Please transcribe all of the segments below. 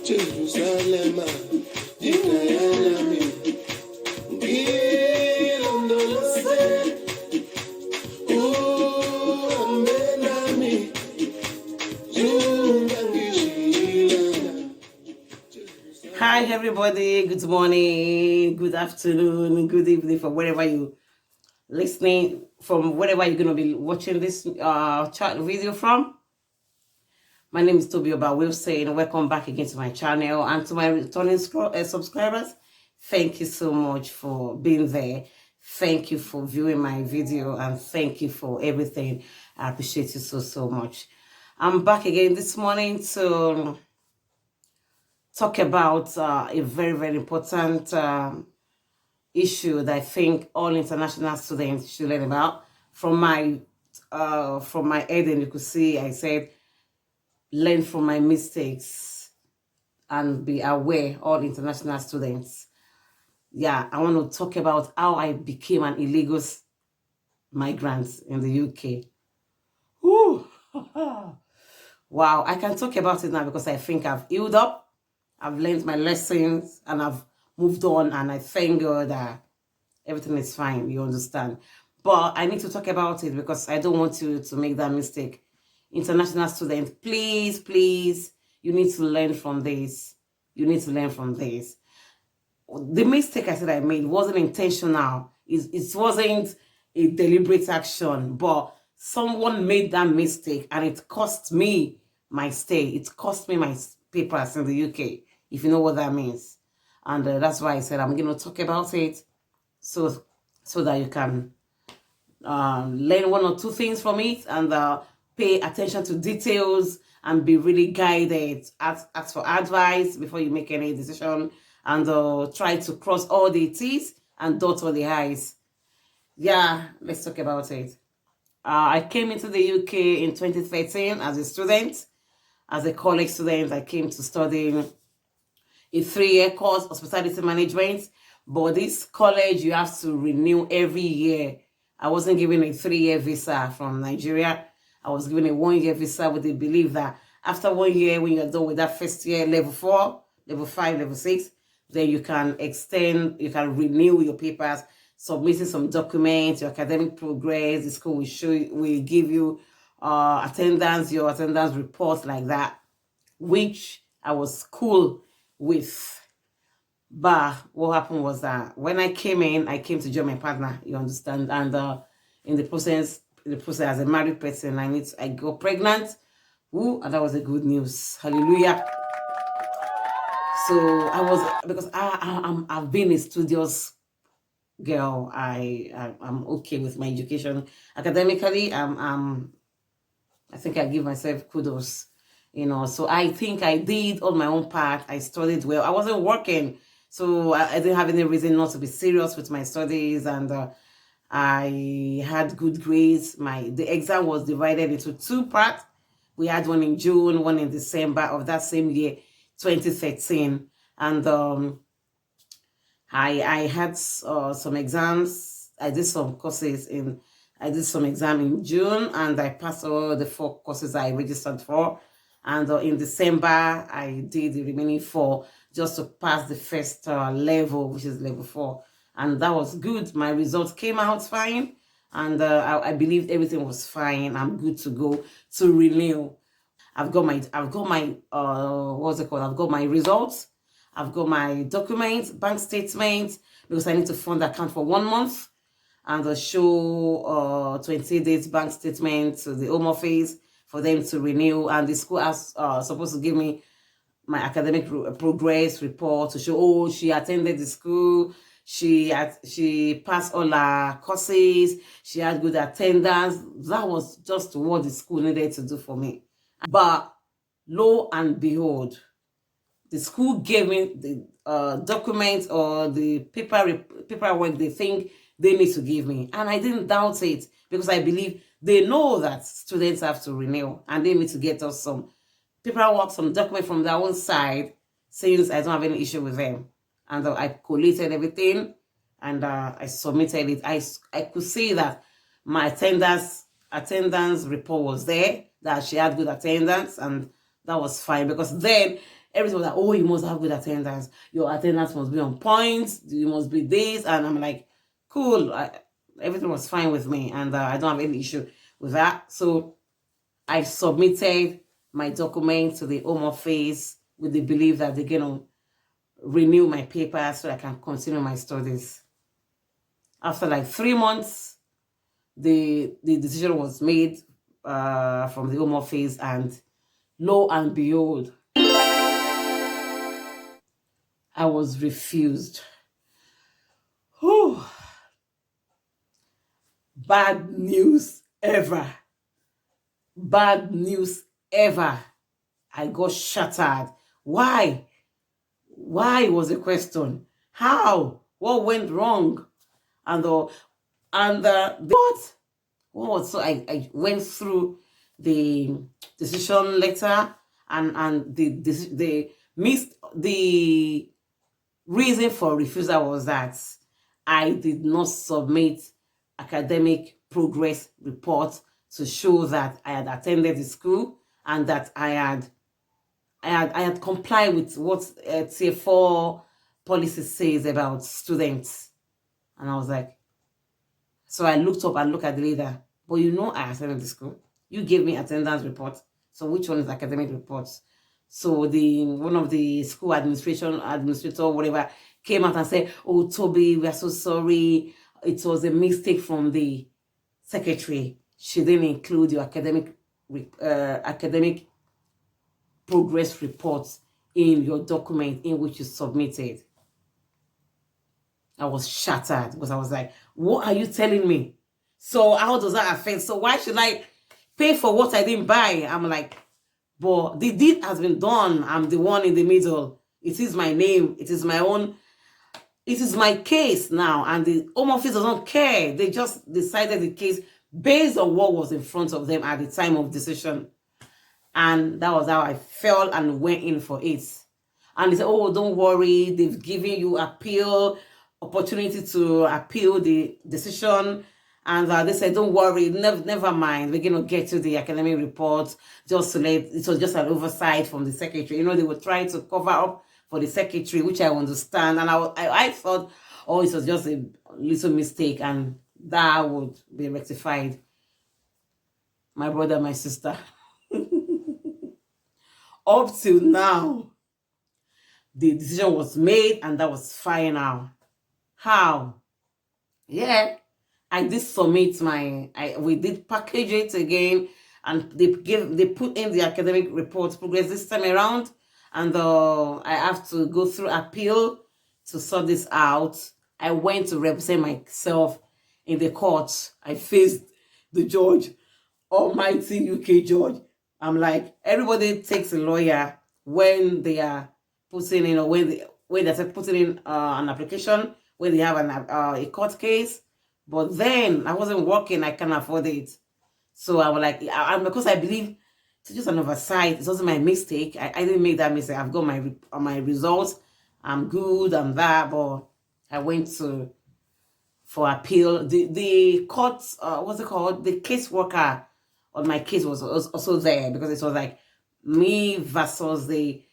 Jerusalem, Hi everybody, good morning, good afternoon, good evening from wherever you listening from, wherever you're going to be watching this chat video from. My name is Toby Oba Wilson. Welcome back again to my channel, and to my returning subscribers, thank you so much for being there. Thank you for viewing my video, and thank you for everything. I appreciate you so much. I'm back again this morning to talk about a very important issue that I think all international students should learn about. From my heading, you could see I said, learn from my mistakes and be aware, all international students. Yeah, I want to talk about how I became an illegal migrant in the UK. Whew. Wow, I can talk about it now because I think I've healed up. I've learned my lessons and I've moved on, and I thank God that everything is fine, you understand. But I need to talk about it because I don't want you to make that mistake. International students, please, you need to learn from this. You need to learn from this. The mistake I said I made wasn't intentional. It wasn't a deliberate action, but someone made that mistake and it cost me my stay. It cost me my papers in the UK, if you know what that means. And that's why I said I'm going to talk about it so that you can learn one or two things from it, and pay attention to details and be really guided. Ask for advice before you make any decision, and try to cross all the T's and dot all the I's. Yeah, let's talk about it. I came into the UK in 2013 as a student, as a college student. I came to study a 3-year course, hospitality management. But this college, you have to renew every year. I wasn't given a 3-year visa from Nigeria. I was given a 1-year visa with the belief that after 1 year, when you're done with that first year, level 4, level 5, level 6, then you can extend, you can renew your papers, submitting some documents, your academic progress. The school will give you attendance, your attendance reports like that, which I was cool with. But what happened was that when I came to join my partner, you understand, and in the process as a married person, I got pregnant. Ooh, and that was a good news. Hallelujah. So I was, because I've been a studious girl. I'm okay with my education academically. I think I give myself kudos, you know. So I think I did on my own part. I studied well. I wasn't working, so I didn't have any reason not to be serious with my studies, and I had good grades. The exam was divided into 2 parts. We had one in June, one in December of that same year, 2013, and I had some exams. I did some exam in June, and I passed all the 4 courses I registered for. And in December, I did the remaining 4 just to pass the first level, which is level 4. And that was good. My results came out fine, and I believed everything was fine. I'm good to go to renew. I've got my what's it called? I've got my results. I've got my documents, bank statements, because I need to fund the account for 1 month, and show 20 days bank statement to the Home Office for them to renew. And the school is supposed to give me my academic progress report to show, oh, she attended the school, she passed all her courses, she had good attendance. That was just what the school needed to do for me. But lo and behold, the school gave me the documents or the paperwork they think they need to give me. And I didn't doubt it, because I believe they know that students have to renew, and they need to get us some paperwork, some document from their own side, since I don't have any issue with them. And I collated everything, and I submitted it. I could see that my attendance report was there, that she had good attendance, and that was fine, because then everything was like, oh, you must have good attendance. Your attendance must be on point. You must be this. And I'm like, cool. Everything was fine with me. And I don't have any issue with that. So I submitted my document to the Home Office with the belief that they're going to renew my paper so I can continue my studies. After like 3 months, the decision was made from the Home Office, and lo and behold, I was refused. Whew. Bad news ever. Bad news ever. I got shattered. Why? Why was the question? How? What went wrong? And what? So I went through the decision letter, and the reason for refusal was that I did not submit academic progress report to show that I had attended the school and that I had complied with what Tier 4 policy says about students. And I was like, so I looked up and looked at the leader. But you know I attended the school. You gave me attendance report. So which one is academic reports? So one of the school administrator, whatever, came out and said, oh, Toby, we are so sorry. It was a mistake from the secretary. She didn't include your academic progress reports in your document in which you submitted. I was shattered because I was like, what are you telling me? So how does that affect? So why should I pay for what I didn't buy? I'm like, but the deed has been done. I'm the one in the middle. It is my name. It is my own. It is my case now. And the Home Office doesn't care. They just decided the case based on what was in front of them at the time of decision. And that was how I fell and went in for it. And they said, oh, don't worry. They've given you opportunity to appeal the decision. And they said, don't worry, never mind. We're going to get to the academic report. It was just an oversight from the secretary. You know, they were trying to cover up for the secretary, which I understand. And I thought, oh, it was just a little mistake and that would be rectified. My brother, my sister. Up till now, the decision was made and that was final. How? Yeah, I did submit we did package it again, and they put in the academic report progress this time around, and I have to go through appeal to sort this out. I went to represent myself in the court. I faced the judge, almighty UK judge. I'm like, everybody takes a lawyer when they are putting in, or when they're putting in an application, when they have a court case. But then I wasn't working, I can't afford it. So I was like, because I believe it's just an oversight. It wasn't my mistake. I didn't make that mistake. I've got my results. I'm good, I'm that. But I went for appeal. The court, what's it called? The caseworker on my case was also there, because it was like me versus the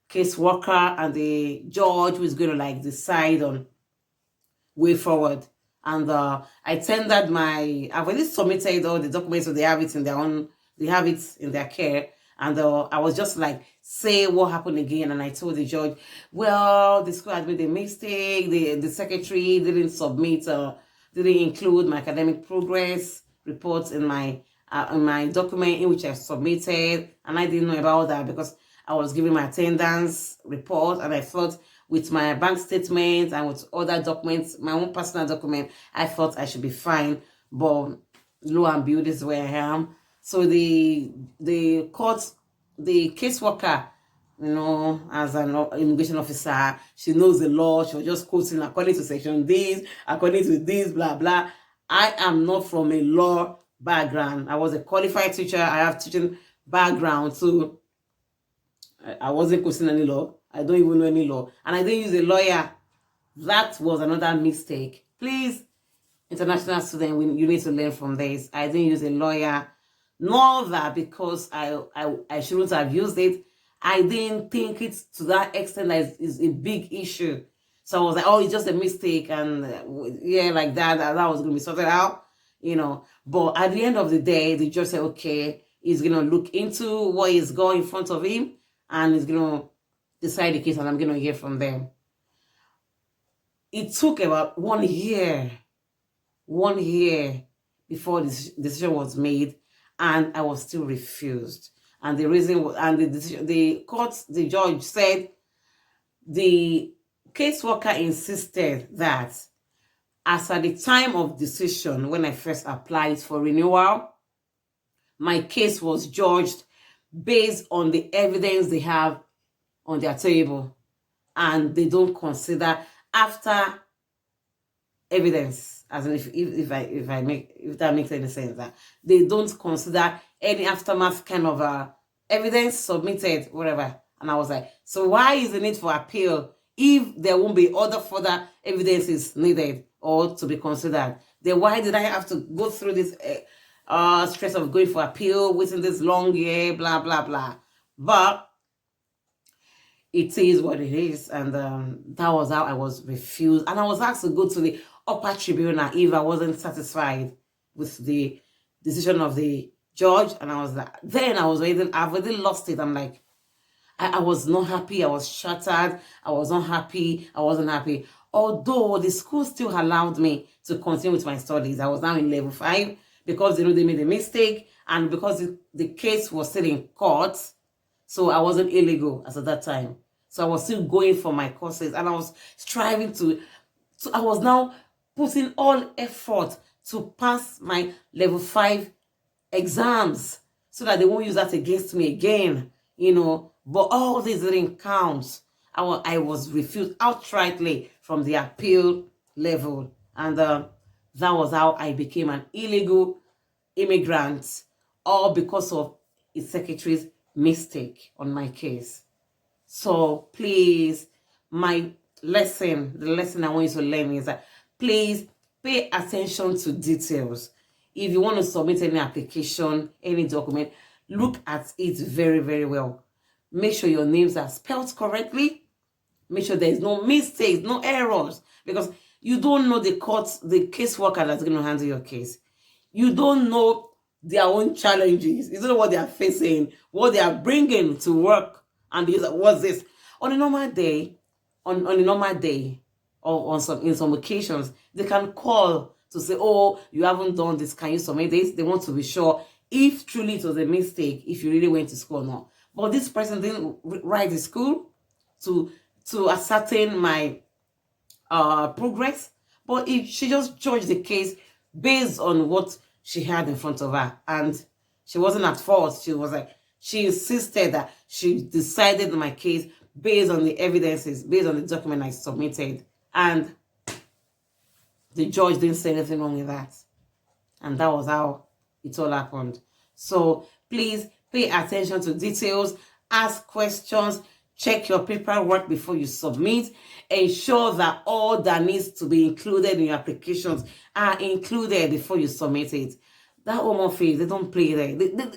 caseworker and the judge who is going to like decide on way forward. And I tendered I've already submitted all the documents, so they have it in their care. And I was just like, say what happened again. And I told the judge, well, the school had made a mistake. The secretary didn't submit, didn't include my academic progress reports in my document in which I submitted. And I didn't know about that because I was giving my attendance report, and I thought with my bank statement and with other documents, my own personal document, I thought I should be fine. But lo and behold, this is where I am. So the caseworker, you know, as an immigration officer, she knows the law. She was just quoting according to section this, according to this, blah, blah. I am not from a law background. I was a qualified teacher. I have teaching background. So I wasn't quoting any law. I don't even know any law. And I didn't use a lawyer. That was another mistake. Please, international student, you need to learn from this. I didn't use a lawyer. Nor that because I shouldn't have used it. I didn't think it to that extent that it's a big issue. So I was like, oh, it's just a mistake. And yeah, like that was going to be sorted out, you know. But at the end of the day, the judge said, okay, he's going to look into what is going in front of him and he's going to decide the case, and I'm going to hear from them. It took about 1 year before this decision was made, and I was still refused. And the reason, and the decision, the judge said the caseworker insisted that as at the time of decision, when I first applied for renewal, my case was judged based on the evidence they have on their table, and they don't consider after evidence, as in if that makes any sense, that they don't consider any aftermath kind of evidence submitted, whatever. And I was like, so why is the need for appeal if there won't be other further evidences needed or to be considered? Then why did I have to go through this stress of going for appeal, waiting this long year, blah blah blah? But it is what it is, and that was how I was refused. And I was asked to go to the upper tribunal if I wasn't satisfied with the decision of the judge. And I was like, then I've already lost it. I'm like, I was not happy. I was shattered. I was not happy. I wasn't happy. Although the school still allowed me to continue with my studies. I was now in level 5 because they made a mistake, and because the case was still in court, so I wasn't illegal as at that time. So I was still going for my courses, and I was striving to I was now putting all effort to pass my level 5 exams so that they won't use that against me again, you know. But all this didn't count. I was refused outrightly from the appeal level, and that was how I became an illegal immigrant, all because of its secretary's mistake on my case. So please, the lesson I want you to learn is that please pay attention to details. If you want to submit any application, any document, look at it very, very well. Make sure your names are spelled correctly. Make sure there's no mistakes, no errors, because you don't know the caseworker that's going to handle your case. You don't know their own challenges. You don't know what they are facing, what they are bringing to work. And what's this? On a normal day, or in some occasions, they can call to say, oh, you haven't done this, can you submit this? They want to be sure if truly it was a mistake, if you really went to school or not. But this person didn't write the school to ascertain my progress, but she just judged the case based on what she had in front of her, and she wasn't at fault. She insisted that she decided my case based on the evidences, based on the document I submitted, and the judge didn't say anything wrong with that. And that was how it all happened. So please pay attention to details, ask questions, check your paperwork before you submit, ensure that all that needs to be included in your applications are included before you submit it. That home office, they don't play there.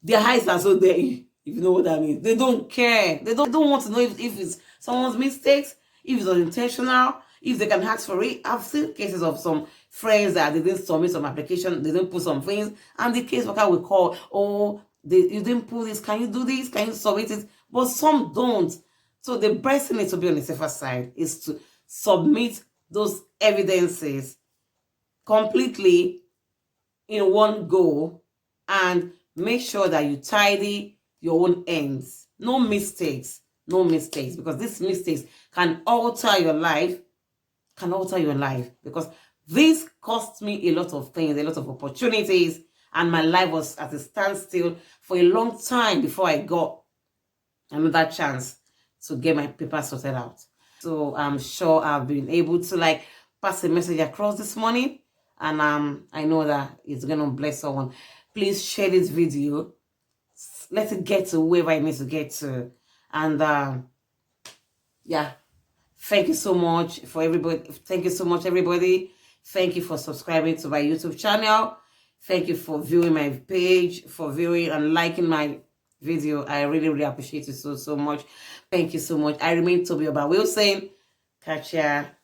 Their eyes are so dirty, if you know what that means. They don't care. They don't want to know if it's someone's mistakes, if it's unintentional, if they can ask for it. I've seen cases of some friends that they didn't submit some application, they didn't put some things, and the caseworker will call, oh, you didn't put this, can you do this, can you submit it? But some don't. So the best thing to be on the safer side is to submit those evidences completely in one go, and make sure that you tidy your own ends. No mistakes, because these mistakes can alter your life, because this cost me a lot of things, a lot of opportunities, and my life was at a standstill for a long time before I got another chance to get my papers sorted out. So I'm sure I've been able to pass a message across this morning, and I know that it's gonna bless someone. Please share this video. Let it get to wherever it needs to get to. And yeah, thank you so much for everybody. Thank you so much, everybody. Thank you for subscribing to my YouTube channel. Thank you for viewing my page, for viewing and liking my video. I really appreciate it so much. Thank you so much. I remain Toby Oba Wilson. Catch ya